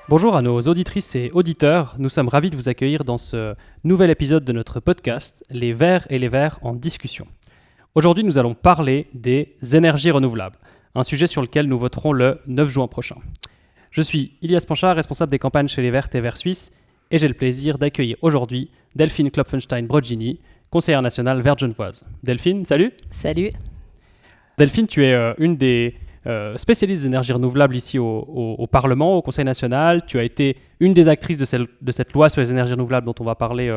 Bonjour à nos auditrices et auditeurs, nous sommes ravis de vous accueillir dans ce nouvel épisode de notre podcast « Les Verts et les Verts en discussion ». Aujourd'hui, nous allons parler des énergies renouvelables, un sujet sur lequel nous voterons le 9 juin prochain. Je suis Ilias Panchard, responsable des campagnes chez les Verts et Verts Suisses, et j'ai le plaisir d'accueillir aujourd'hui Delphine Klopfenstein-Brogini, conseillère nationale verte genevoise. Delphine, salut. Salut. Delphine, tu es une des spécialistes des énergies renouvelables ici au Parlement, au Conseil national. Tu as été une des actrices de cette loi sur les énergies renouvelables dont on va parler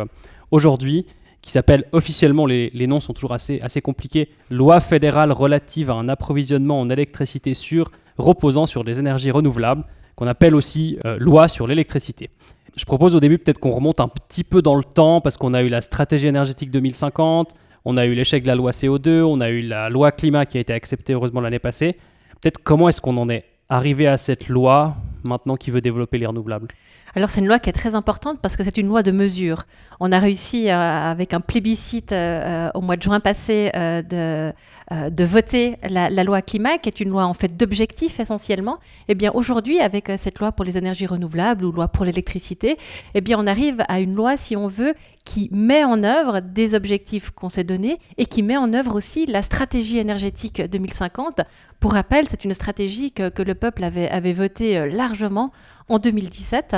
aujourd'hui, qui s'appelle officiellement, les noms sont toujours assez compliqués, Loi fédérale relative à un approvisionnement en électricité sûre reposant sur les énergies renouvelables, qu'on appelle aussi loi sur l'électricité. Je propose au début peut-être qu'on remonte un petit peu dans le temps, parce qu'on a eu la stratégie énergétique 2050, on a eu l'échec de la loi CO2, on a eu la loi climat qui a été acceptée heureusement l'année passée. Peut-être comment est-ce qu'on en est arrivé à cette loi maintenant qui veut développer les renouvelables ? Alors c'est une loi qui est très importante parce que c'est une loi de mesure. On a réussi avec un plébiscite au mois de juin passé de voter la loi climat, qui est une loi en fait d'objectifs essentiellement. Et bien aujourd'hui, avec cette loi pour les énergies renouvelables ou loi pour l'électricité, eh bien on arrive à une loi, si on veut, qui met en œuvre des objectifs qu'on s'est donnés et qui met en œuvre aussi la stratégie énergétique 2050. Pour rappel, c'est une stratégie que le peuple avait votée largement en 2017.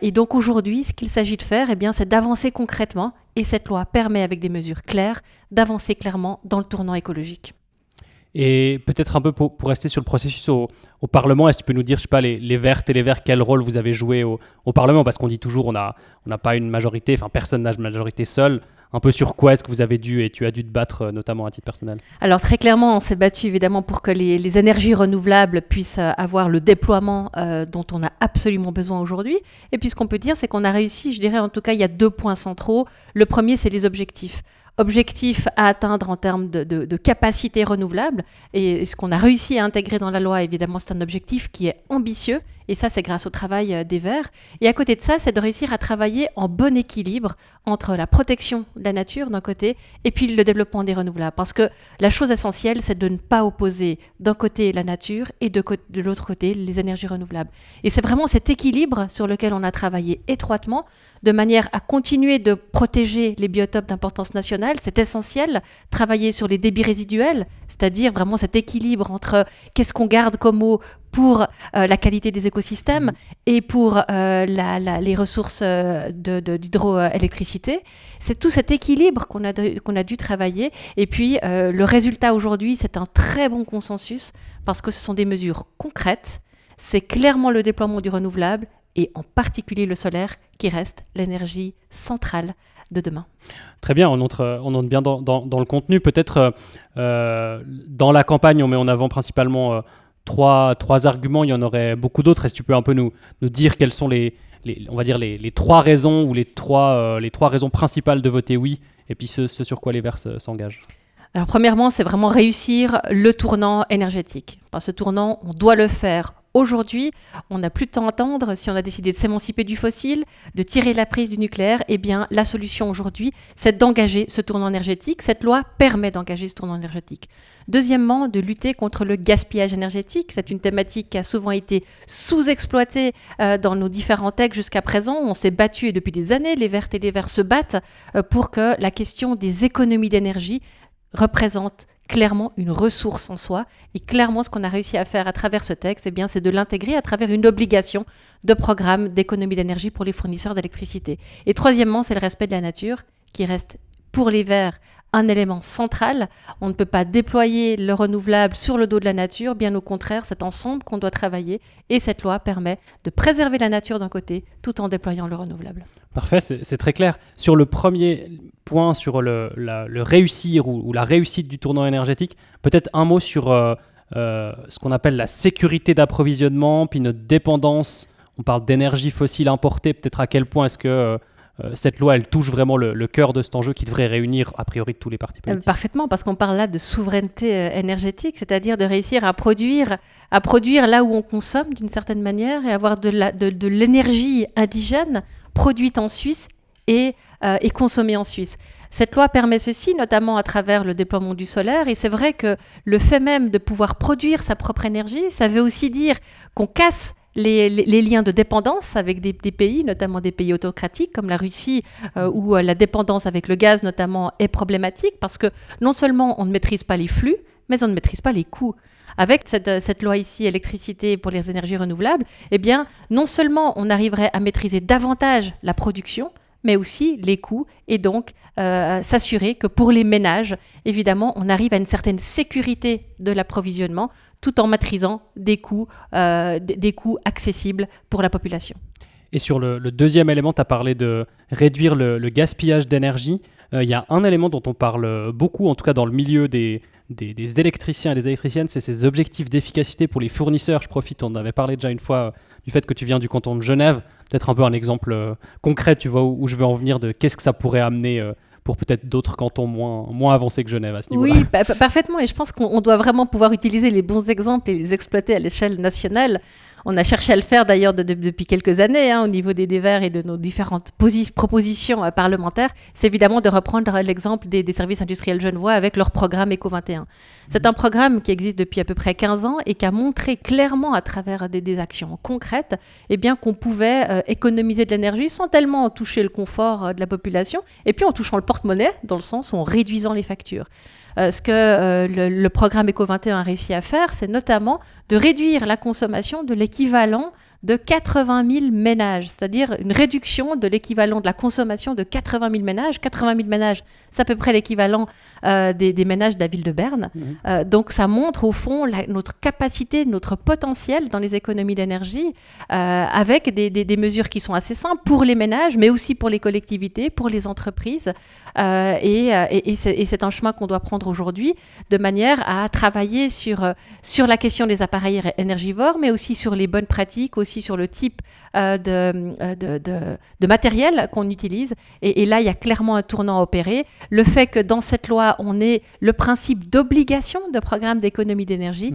Et donc aujourd'hui, ce qu'il s'agit de faire, eh bien, c'est d'avancer concrètement. Et cette loi permet, avec des mesures claires, d'avancer clairement dans le tournant écologique. Et peut-être un peu pour rester sur le processus au Parlement, est-ce que tu peux nous dire, je sais pas, les Vertes et les Verts, quel rôle vous avez joué au Parlement ? Parce qu'on dit toujours on n'a pas une majorité, enfin personne n'a une majorité seule. Un peu sur quoi est-ce que vous avez dû et tu as dû te battre, notamment à titre personnel ? Alors très clairement, on s'est battu évidemment pour que les énergies renouvelables puissent avoir le déploiement dont on a absolument besoin aujourd'hui. Et puis ce qu'on peut dire, c'est qu'on a réussi, je dirais en tout cas, il y a 2 points centraux. Le premier, c'est les objectifs. Objectifs à atteindre en termes de capacité renouvelable. Et ce qu'on a réussi à intégrer dans la loi, évidemment, c'est un objectif qui est ambitieux. Et ça, c'est grâce au travail des Verts. Et à côté de ça, c'est de réussir à travailler en bon équilibre entre la protection de la nature d'un côté et puis le développement des renouvelables. Parce que la chose essentielle, c'est de ne pas opposer d'un côté la nature et de l'autre côté les énergies renouvelables. Et c'est vraiment cet équilibre sur lequel on a travaillé étroitement de manière à continuer de protéger les biotopes d'importance nationale. C'est essentiel, travailler sur les débits résiduels, c'est-à-dire vraiment cet équilibre entre qu'est-ce qu'on garde comme eau pour la qualité des écosystèmes et pour les ressources d'hydroélectricité. C'est tout cet équilibre qu'on a dû travailler. Et puis, le résultat aujourd'hui, c'est un très bon consensus parce que ce sont des mesures concrètes. C'est clairement le déploiement du renouvelable et en particulier le solaire qui reste l'énergie centrale de demain. Très bien, on entre bien dans le contenu. Peut-être dans la campagne, on met en avant principalement trois arguments, il y en aurait beaucoup d'autres. Est-ce que tu peux un peu nous dire quelles sont les 3 raisons ou les trois raisons principales de voter oui et puis ce sur quoi les Verts s'engagent ? Alors premièrement, c'est vraiment réussir le tournant énergétique. Par ce tournant, on doit le faire aujourd'hui. On n'a plus de temps à attendre. Si on a décidé de s'émanciper du fossile, de tirer la prise du nucléaire, eh bien la solution aujourd'hui, c'est d'engager ce tournant énergétique. Cette loi permet d'engager ce tournant énergétique. Deuxièmement, de lutter contre le gaspillage énergétique. C'est une thématique qui a souvent été sous-exploitée dans nos différents textes jusqu'à présent. On s'est battu et depuis des années, les Vertes et les Verts se battent pour que la question des économies d'énergie représente clairement une ressource en soi. Et clairement, ce qu'on a réussi à faire à travers ce texte, eh bien, c'est de l'intégrer à travers une obligation de programme d'économie d'énergie pour les fournisseurs d'électricité. Et troisièmement, c'est le respect de la nature qui reste pour les Verts un élément central. On ne peut pas déployer le renouvelable sur le dos de la nature. Bien au contraire, c'est ensemble qu'on doit travailler. Et cette loi permet de préserver la nature d'un côté tout en déployant le renouvelable. Parfait, c'est très clair. Sur le premier point, sur le réussir ou la réussite du tournant énergétique, peut-être un mot sur ce qu'on appelle la sécurité d'approvisionnement, puis notre dépendance. On parle d'énergie fossile importée. Peut-être à quel point est-ce que cette loi, elle touche vraiment le cœur de cet enjeu qui devrait réunir a priori tous les partis politiques. Parfaitement, parce qu'on parle là de souveraineté énergétique, c'est-à-dire de réussir à produire là où on consomme d'une certaine manière et avoir de l'énergie indigène produite en Suisse et consommée en Suisse. Cette loi permet ceci, notamment à travers le déploiement du solaire. Et c'est vrai que le fait même de pouvoir produire sa propre énergie, ça veut aussi dire qu'on casse les liens de dépendance avec des pays, notamment des pays autocratiques comme la Russie, où la dépendance avec le gaz notamment est problématique parce que non seulement on ne maîtrise pas les flux, mais on ne maîtrise pas les coûts. Avec cette loi ici, électricité pour les énergies renouvelables, eh bien, non seulement on arriverait à maîtriser davantage la production, mais aussi les coûts, et donc s'assurer que pour les ménages, évidemment, on arrive à une certaine sécurité de l'approvisionnement, tout en maîtrisant des coûts accessibles pour la population. Et sur le deuxième élément, tu as parlé de réduire le gaspillage d'énergie. Il y a un élément dont on parle beaucoup, en tout cas dans le milieu des électriciens et des électriciennes, c'est ces objectifs d'efficacité pour les fournisseurs. Je profite, on avait parlé déjà une fois du fait que tu viens du canton de Genève. Peut-être un peu un exemple concret, tu vois, où je veux en venir de qu'est-ce que ça pourrait amener pour peut-être d'autres cantons moins avancés que Genève à ce niveau-là. Oui, parfaitement. Et je pense qu'on doit vraiment pouvoir utiliser les bons exemples et les exploiter à l'échelle nationale. On a cherché à le faire d'ailleurs depuis quelques années au niveau des Verts et de nos différentes propositions parlementaires. C'est évidemment de reprendre l'exemple des services industriels genevois avec leur programme Eco21. C'est un programme qui existe depuis à peu près 15 ans et qui a montré clairement à travers des actions concrètes qu'on pouvait économiser de l'énergie sans tellement toucher le confort de la population et puis en touchant le porte-monnaie dans le sens où en réduisant les factures. Ce que le programme Eco21 a réussi à faire, c'est notamment de réduire la consommation de l'équivalent de 80 000 ménages, c'est-à-dire une réduction de l'équivalent de la consommation de 80 000 ménages. 80 000 ménages, c'est à peu près l'équivalent des ménages de la ville de Berne. Donc ça montre au fond notre capacité, notre potentiel dans les économies d'énergie avec des mesures qui sont assez simples pour les ménages, mais aussi pour les collectivités, pour les entreprises. Et c'est un chemin qu'on doit prendre aujourd'hui de manière à travailler sur la question des appareils énergivores, mais aussi sur les bonnes pratiques, aussi sur le type de matériel qu'on utilise. Et là, il y a clairement un tournant à opérer. Le fait que dans cette loi, on ait le principe d'obligation de programme d'économie d'énergie,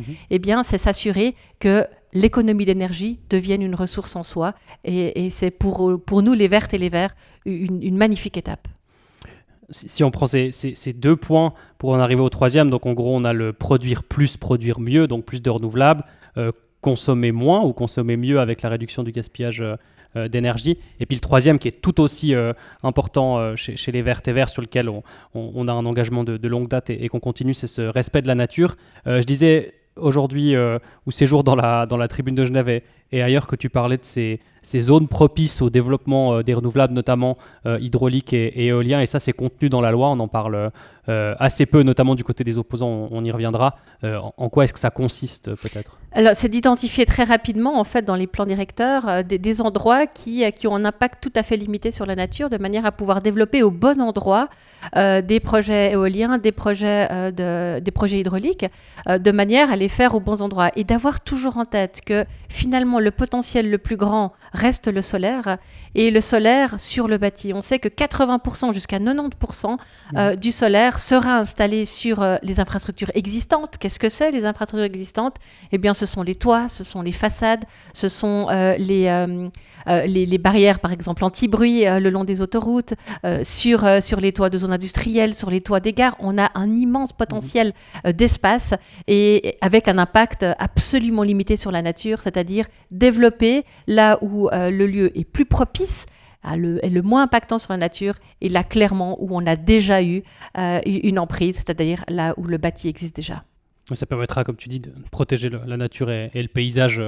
c'est s'assurer que l'économie d'énergie devienne une ressource en soi. Et c'est pour nous, les Vertes et les Verts, une magnifique étape. Si on prend ces deux points pour en arriver au troisième, donc en gros, on a le produire plus, produire mieux, donc plus de renouvelables, consommer moins ou consommer mieux avec la réduction du gaspillage d'énergie. Et puis le troisième qui est tout aussi important chez les Verts et Verts, sur lequel on a un engagement de longue date et qu'on continue, c'est ce respect de la nature. Je disais aujourd'hui, ou ces jours dans la tribune de Genève et ailleurs, que tu parlais de ces zones propices au développement des renouvelables, notamment hydrauliques et éoliens, et ça c'est contenu dans la loi, on en parle assez peu, notamment du côté des opposants, on y reviendra. En quoi est-ce que ça consiste peut-être ? Alors, c'est d'identifier très rapidement, en fait, dans les plans directeurs, des endroits qui ont un impact tout à fait limité sur la nature, de manière à pouvoir développer au bon endroit des projets éoliens, des projets hydrauliques, de manière à les faire aux bons endroits. Et d'avoir toujours en tête que, finalement, le potentiel le plus grand reste le solaire, et le solaire sur le bâti. On sait que 80% jusqu'à 90% du solaire sera installé sur les infrastructures existantes. Qu'est-ce que c'est, les infrastructures existantes ? Eh bien, ce sont les toits, ce sont les façades, ce sont les barrières, par exemple, anti-bruit le long des autoroutes, sur les toits de zones industrielles, sur les toits des gares. On a un immense potentiel d'espace et avec un impact absolument limité sur la nature, c'est-à-dire développer là où le lieu est plus propice, est le moins impactant sur la nature, et là clairement où on a déjà eu une emprise, c'est-à-dire là où le bâti existe déjà. Ça permettra, comme tu dis, de protéger la nature et le paysage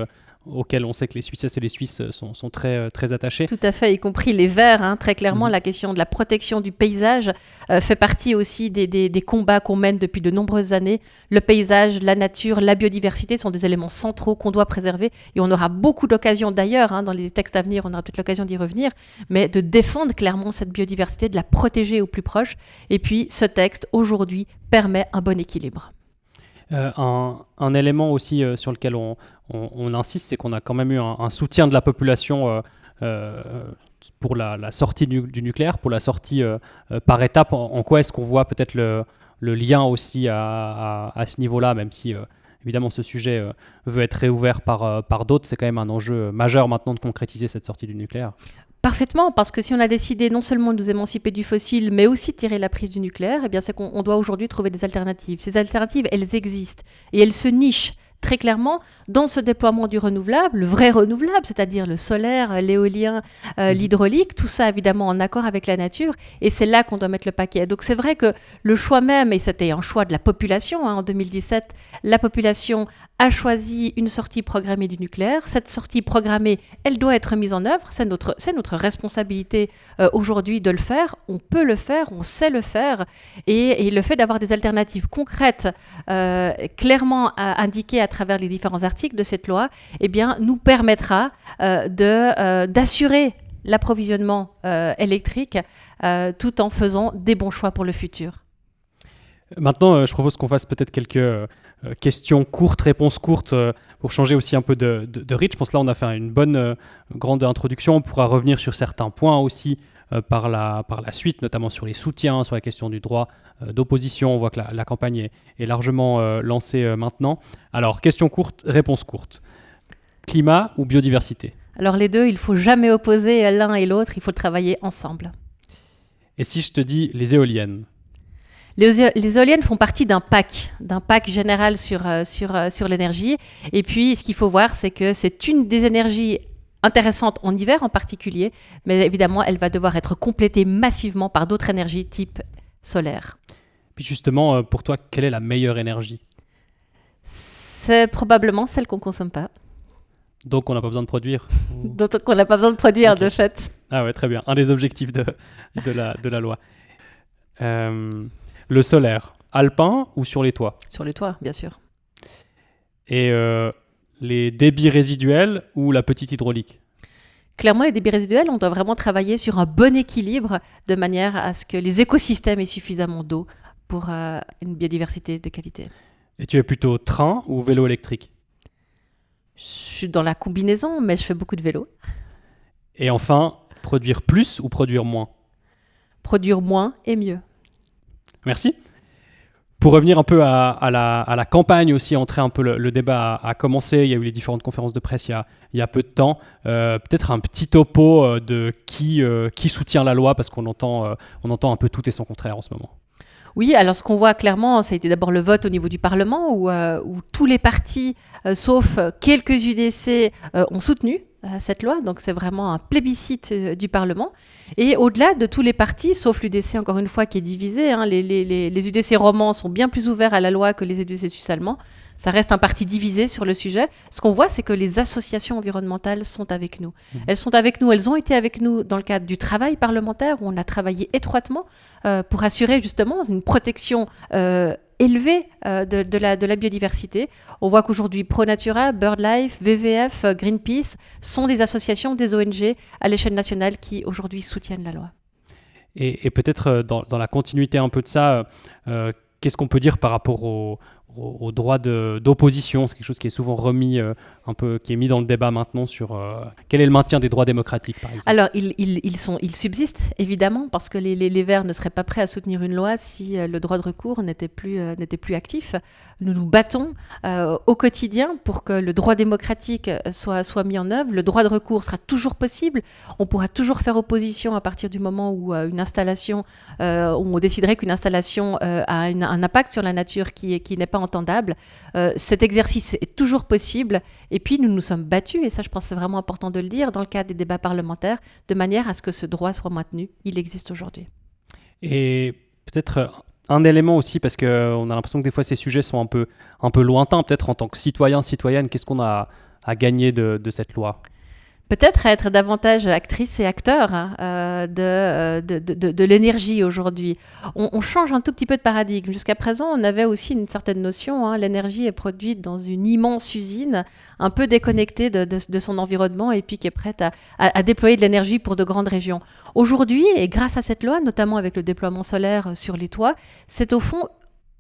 auquel on sait que les Suissesses et les Suisses sont très, très attachés. Tout à fait, y compris les Verts. Très clairement, la question de la protection du paysage fait partie aussi des combats qu'on mène depuis de nombreuses années. Le paysage, la nature, la biodiversité sont des éléments centraux qu'on doit préserver. Et on aura beaucoup d'occasions d'ailleurs, dans les textes à venir, on aura peut-être l'occasion d'y revenir, mais de défendre clairement cette biodiversité, de la protéger au plus proche. Et puis, ce texte, aujourd'hui, permet un bon équilibre. Un élément aussi sur lequel on insiste, c'est qu'on a quand même eu un soutien de la population pour la sortie du nucléaire, pour la sortie par étapes. En quoi est-ce qu'on voit peut-être le lien aussi à ce niveau-là, même si évidemment ce sujet veut être réouvert par d'autres, c'est quand même un enjeu majeur maintenant de concrétiser cette sortie du nucléaire. Parfaitement, parce que si on a décidé non seulement de nous émanciper du fossile, mais aussi de tirer la prise du nucléaire, c'est qu'on doit aujourd'hui trouver des alternatives. Ces alternatives, elles existent et elles se nichent très clairement, dans ce déploiement du renouvelable, le vrai renouvelable, c'est-à-dire le solaire, l'éolien, l'hydraulique, tout ça évidemment en accord avec la nature, et c'est là qu'on doit mettre le paquet. Donc c'est vrai que le choix même, et c'était un choix de la population, en 2017, la population a choisi une sortie programmée du nucléaire. Cette sortie programmée, elle doit être mise en œuvre, c'est notre responsabilité aujourd'hui de le faire, on peut le faire, on sait le faire, et le fait d'avoir des alternatives concrètes, clairement indiquées à travers les différents articles de cette loi, eh bien, nous permettra d'assurer l'approvisionnement électrique tout en faisant des bons choix pour le futur. Maintenant, je propose qu'on fasse peut-être quelques questions courtes, réponses courtes, pour changer aussi un peu de rythme. Je pense que là, on a fait une bonne, grande introduction. On pourra revenir sur certains points aussi par la suite, notamment sur les soutiens, sur la question du droit d'opposition. On voit que la campagne est largement lancée maintenant. Alors, question courte, réponse courte. Climat ou biodiversité? Alors les deux, il ne faut jamais opposer l'un et l'autre, il faut travailler ensemble. Et si je te dis les éoliennes? Les éoliennes font partie d'un pack général sur l'énergie. Et puis, ce qu'il faut voir, c'est que c'est une des énergies intéressantes en hiver en particulier, mais évidemment, elle va devoir être complétée massivement par d'autres énergies type solaire. Puis justement, pour toi, quelle est la meilleure énergie? C'est probablement celle qu'on ne consomme pas. Donc, on n'a pas besoin de produire. Donc, on n'a pas besoin de produire, Ok. de fait. Ah ouais, très bien. Un des objectifs de la loi. Le solaire, alpin ou sur les toits? Sur les toits, bien sûr. Et les débits résiduels ou la petite hydraulique? Clairement, les débits résiduels, on doit vraiment travailler sur un bon équilibre de manière à ce que les écosystèmes aient suffisamment d'eau pour une biodiversité de qualité. Et tu es plutôt train ou vélo électrique? Je suis dans la combinaison, mais je fais beaucoup de vélo. Et enfin, produire plus ou produire moins? Produire moins et mieux. Merci. Pour revenir un peu à la campagne aussi, entrer un peu le débat a commencé. Il y a eu les différentes conférences de presse il y a peu de temps. Peut-être un petit topo de qui soutient la loi, parce qu'on entend un peu tout et son contraire en ce moment. Oui, alors ce qu'on voit clairement, ça a été d'abord le vote au niveau du Parlement, où tous les partis, sauf quelques UDC, ont soutenu cette loi. Donc c'est vraiment un plébiscite du Parlement. Et au-delà de tous les partis, sauf l'UDC encore une fois qui est divisé, les UDC romans sont bien plus ouverts à la loi que les UDC suisses allemands. Ça reste un parti divisé sur le sujet. Ce qu'on voit, c'est que les associations environnementales sont avec nous. Elles sont avec nous, elles ont été avec nous dans le cadre du travail parlementaire où on a travaillé étroitement pour assurer justement une protection élevée de la biodiversité. On voit qu'aujourd'hui, ProNatura, BirdLife, WWF, Greenpeace sont des associations, des ONG à l'échelle nationale qui aujourd'hui soutiennent la loi. Et peut-être dans la continuité un peu de ça, qu'est-ce qu'on peut dire par rapport au droit d'opposition? C'est quelque chose qui est souvent remis, qui est mis dans le débat maintenant sur quel est le maintien des droits démocratiques, par exemple. Alors, ils subsistent, évidemment, parce que les Verts ne seraient pas prêts à soutenir une loi si le droit de recours n'était plus actif. Nous nous battons au quotidien pour que le droit démocratique soit mis en œuvre. Le droit de recours sera toujours possible. On pourra toujours faire opposition à partir du moment où une installation, où on déciderait qu'une installation a un impact sur la nature qui n'est pas entendable. Cet exercice est toujours possible. Et puis, nous nous sommes battus, et ça, je pense que c'est vraiment important de le dire, dans le cadre des débats parlementaires, de manière à ce que ce droit soit maintenu. Il existe aujourd'hui. Et peut-être un élément aussi, parce qu'on a l'impression que des fois, ces sujets sont un peu lointains, peut-être en tant que citoyen, citoyenne, qu'est-ce qu'on a à gagner de cette loi? Peut-être être davantage actrice et acteur de l'énergie aujourd'hui. On change un tout petit peu de paradigme. Jusqu'à présent, on avait aussi une certaine notion. L'énergie est produite dans une immense usine, un peu déconnectée de son environnement et puis qui est prête à déployer de l'énergie pour de grandes régions. Aujourd'hui, et grâce à cette loi, notamment avec le déploiement solaire sur les toits, c'est au fond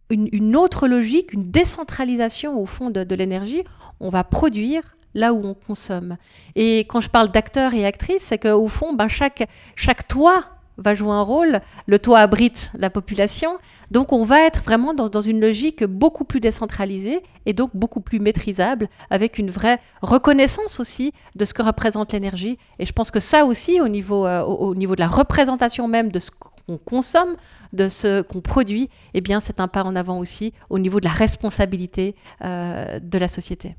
une autre logique, une décentralisation au fond de l'énergie. On va produire là où on consomme. Et quand je parle d'acteurs et actrices, c'est qu'au fond, chaque toit va jouer un rôle. Le toit abrite la population. Donc, on va être vraiment dans une logique beaucoup plus décentralisée et donc beaucoup plus maîtrisable, avec une vraie reconnaissance aussi de ce que représente l'énergie. Et je pense que ça aussi, au niveau de la représentation même de ce qu'on consomme, de ce qu'on produit, eh bien, c'est un pas en avant aussi au niveau de la responsabilité de la société.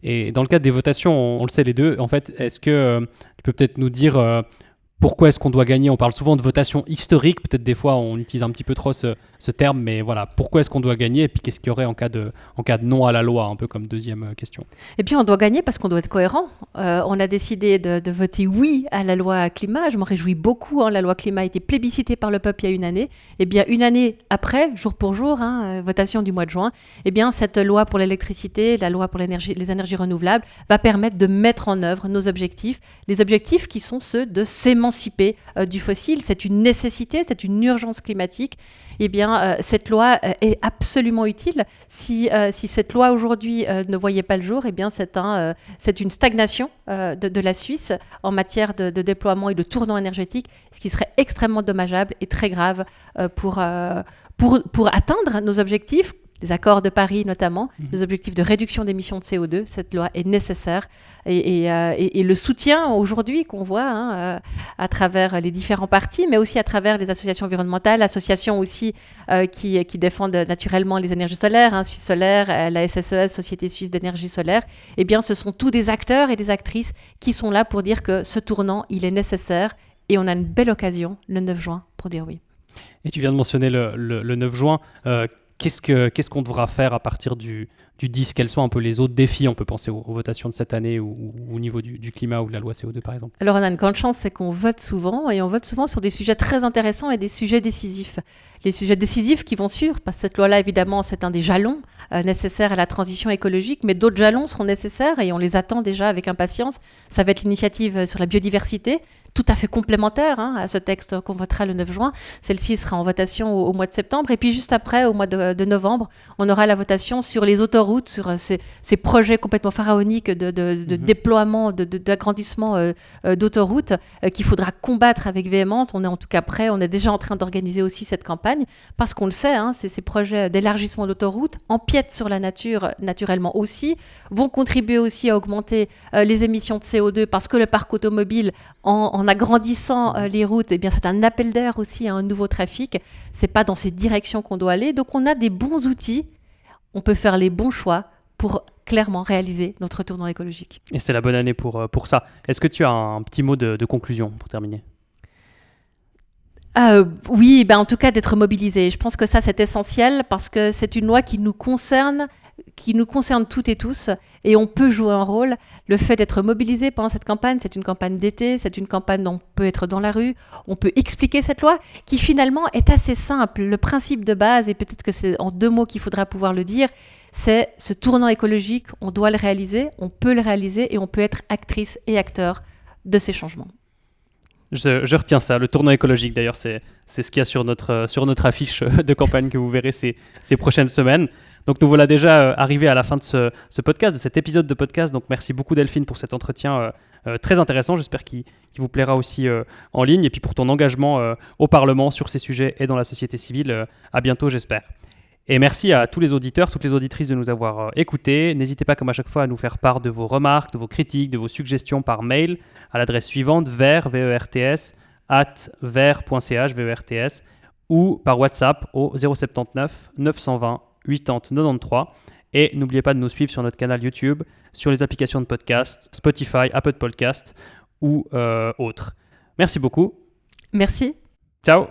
Et dans le cadre des votations, on le sait les deux, en fait, est-ce que tu peux peut-être nous dire pourquoi est-ce qu'on doit gagner ? On parle souvent de votation historique, peut-être des fois on utilise un petit peu trop ce terme, mais voilà, pourquoi est-ce qu'on doit gagner ? Et puis qu'est-ce qu'il y aurait en cas de non à la loi, un peu comme deuxième question. Et puis on doit gagner parce qu'on doit être cohérent. On a décidé de voter oui à la loi climat. Je m'en réjouis beaucoup. La loi climat a été plébiscitée par le peuple il y a une année. Et bien une année après, jour pour jour, votation du mois de juin, et bien cette loi pour l'électricité, la loi pour les énergies renouvelables, va permettre de mettre en œuvre nos objectifs. Les objectifs qui sont ceux de s'émanciper du fossile. C'est une nécessité, c'est une urgence climatique. Eh bien, cette loi est absolument utile. Si cette loi aujourd'hui ne voyait pas le jour, eh bien, c'est une stagnation de la Suisse en matière de déploiement et de tournant énergétique, ce qui serait extrêmement dommageable et très grave pour atteindre nos objectifs. Les accords de Paris notamment, les objectifs de réduction d'émissions de CO2, cette loi est nécessaire. Et le soutien aujourd'hui qu'on voit à travers les différents partis, mais aussi à travers les associations environnementales, associations aussi qui défendent naturellement les énergies solaires, Suisse Solaire, la SSES, Société Suisse d'énergie solaire, eh bien ce sont tous des acteurs et des actrices qui sont là pour dire que ce tournant, il est nécessaire et on a une belle occasion le 9 juin pour dire oui. Et tu viens de mentionner le 9 juin. Qu'est-ce qu'on devra faire à partir du 10 ? Quels sont un peu les autres défis ? On peut penser aux votations de cette année ou au niveau du climat ou de la loi CO2 par exemple. Alors on a une grande chance, c'est qu'on vote souvent et on vote souvent sur des sujets très intéressants et des sujets décisifs. Les sujets décisifs qui vont suivre, parce que cette loi-là évidemment c'est un des jalons nécessaires à la transition écologique, mais d'autres jalons seront nécessaires et on les attend déjà avec impatience. Ça va être l'initiative sur la biodiversité, tout à fait complémentaire à ce texte qu'on votera le 9 juin. Celle-ci sera en votation au mois de septembre. Et puis juste après, au mois de novembre, on aura la votation sur les autoroutes, sur ces projets complètement pharaoniques de déploiement, d'agrandissement d'autoroutes qu'il faudra combattre avec véhémence. On est en tout cas prêt. On est déjà en train d'organiser aussi cette campagne parce qu'on le sait, ces projets d'élargissement d'autoroutes empiètent sur la nature naturellement aussi, vont contribuer aussi à augmenter les émissions de CO2 parce que le parc automobile, en agrandissant les routes, eh bien, c'est un appel d'air aussi à un nouveau trafic. Ce n'est pas dans ces directions qu'on doit aller. Donc, on a des bons outils. On peut faire les bons choix pour clairement réaliser notre tournant écologique. Et c'est la bonne année pour ça. Est-ce que tu as un petit mot de conclusion pour terminer ? Oui, en tout cas d'être mobilisé. Je pense que ça, c'est essentiel parce que c'est une loi qui nous concerne toutes et tous, et on peut jouer un rôle. Le fait d'être mobilisé pendant cette campagne, c'est une campagne d'été, c'est une campagne où on peut être dans la rue, on peut expliquer cette loi, qui finalement est assez simple. Le principe de base, et peut-être que c'est en 2 mots qu'il faudra pouvoir le dire, c'est ce tournant écologique, on doit le réaliser, on peut le réaliser, et on peut être actrice et acteur de ces changements. Je retiens ça, le tournant écologique d'ailleurs, c'est ce qu'il y a sur notre affiche de campagne que vous verrez ces prochaines semaines. Donc nous voilà déjà arrivés à la fin de ce podcast, de cet épisode de podcast. Donc merci beaucoup Delphine pour cet entretien très intéressant. J'espère qu'il vous plaira aussi en ligne. Et puis pour ton engagement au Parlement sur ces sujets et dans la société civile. À bientôt j'espère. Et merci à tous les auditeurs, toutes les auditrices de nous avoir écoutés. N'hésitez pas comme à chaque fois à nous faire part de vos remarques, de vos critiques, de vos suggestions par mail à l'adresse suivante verts@verts.ch ou par WhatsApp au 079 920 80 93. Et n'oubliez pas de nous suivre sur notre canal YouTube, sur les applications de podcast, Spotify, Apple Podcast ou autres. Merci beaucoup. Merci. Ciao.